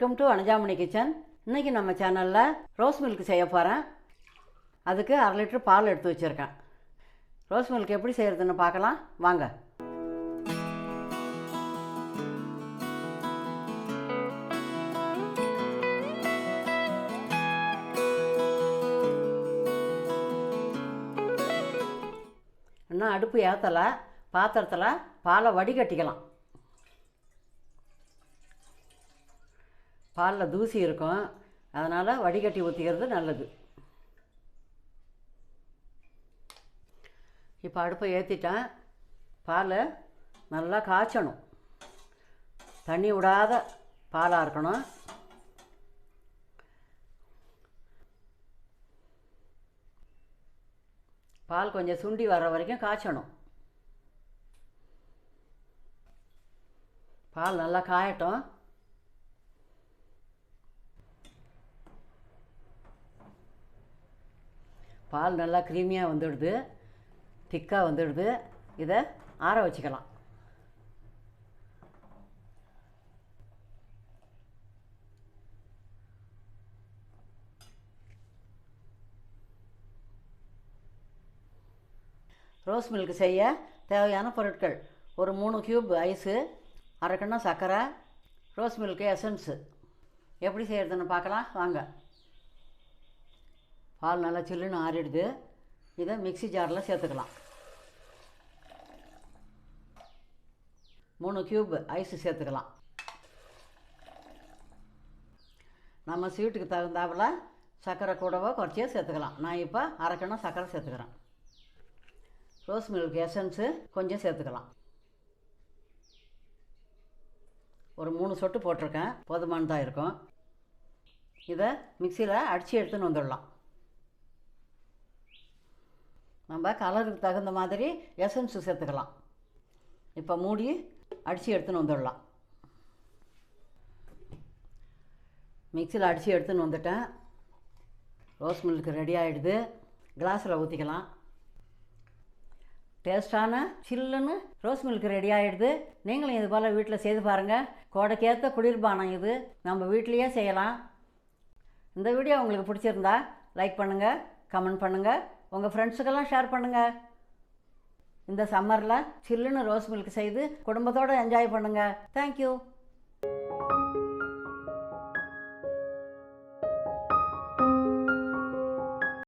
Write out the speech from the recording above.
Welcome to Anujamani kitchen. இன்றைக்கி நம்ம சேனலில் ரோஸ் மில்க் செய்ய போகிறேன். அதுக்கு 1/2 லிட்டர் பால் எடுத்து வச்சுருக்கேன். ரோஸ் மில்க் எப்படி செய்கிறதுன்னு பார்க்கலாம் வாங்க. இன்னும் அடுப்பு ஏற்றலை, பாத்திரத்தில் பாலை வடிகட்டிக்கலாம். பாலில் தூசி இருக்கும், அதனால் வடிகட்டி ஊற்றிக்கிறது நல்லது. இப்போ அடுப்பை ஏற்றிட்டேன். பால் நல்லா காய்ச்சணும், தண்ணி விடாத பாலாக இருக்கணும். பால் கொஞ்சம் சுண்டி வர்ற வரைக்கும் காய்ச்சணும். பால் நல்லா காயட்டும். பால் நல்லா க்ரீமியாக வந்துடுது, திக்காக வந்துடுது. இதை ஆற வச்சுக்கலாம். ரோஸ் மில்க் செய்ய தேவையான பொருட்கள்: ஒரு 3 கியூப் ஐஸு, 1/2 கிண்ணம் சர்க்கரை, ரோஸ் மில்க் எசன்ஸு. எப்படி செய்கிறதுன்னு பார்க்கலாம் வாங்க. பால் நல்லா சில்லுன்னு ஆறிடுது. இதை மிக்ஸி ஜாரில் சேர்த்துக்கலாம். 3 கியூப் ஐஸு சேர்த்துக்கலாம். நம்ம ஸ்வீட்டுக்கு தகுந்தாப்புல சர்க்கரை கூடவோ குறைச்சியோ சேர்த்துக்கலாம். நான் இப்போ 1/2 கிண்ணம் சர்க்கரை சேர்த்துக்கிறேன். ரோஸ் மில்க் எசன்ஸு கொஞ்சம் சேர்த்துக்கலாம். ஒரு 3 சொட்டு போட்டிருக்கேன், போதுமானதாக இருக்கும். இதை மிக்சியில் அடித்து எடுத்துன்னு வந்துடலாம். நம்ம கலருக்கு தகுந்த மாதிரி எசன்ஸு சேர்த்துக்கலாம். இப்போ மூடி அடித்து எடுத்துன்னு வந்துடலாம். மிக்சியில் அடித்து எடுத்துன்னு வந்துட்டேன். ரோஸ் மில்க் ரெடி ஆகிடுது. கிளாஸில் ஊற்றிக்கலாம். டேஸ்டான சில்லுன்னு ரோஸ் மில்க் ரெடி ஆகிடுது. நீங்களும் இது போல் வீட்டில் செய்து பாருங்கள். கோடைக்கேற்ற குளிர்பானம் இது, நம்ம வீட்லேயே செய்யலாம். இந்த வீடியோ உங்களுக்கு பிடிச்சிருந்தா லைக் பண்ணுங்கள், கமெண்ட் பண்ணுங்கள், உங்கள் ஃப்ரெண்ட்ஸுக்கெல்லாம் ஷேர் பண்ணுங்கள். இந்த சம்மரில் சில்லுன்னு ரோஸ் மில்க் செய்து குடும்பத்தோடு என்ஜாய் பண்ணுங்கள். தேங்க்யூ.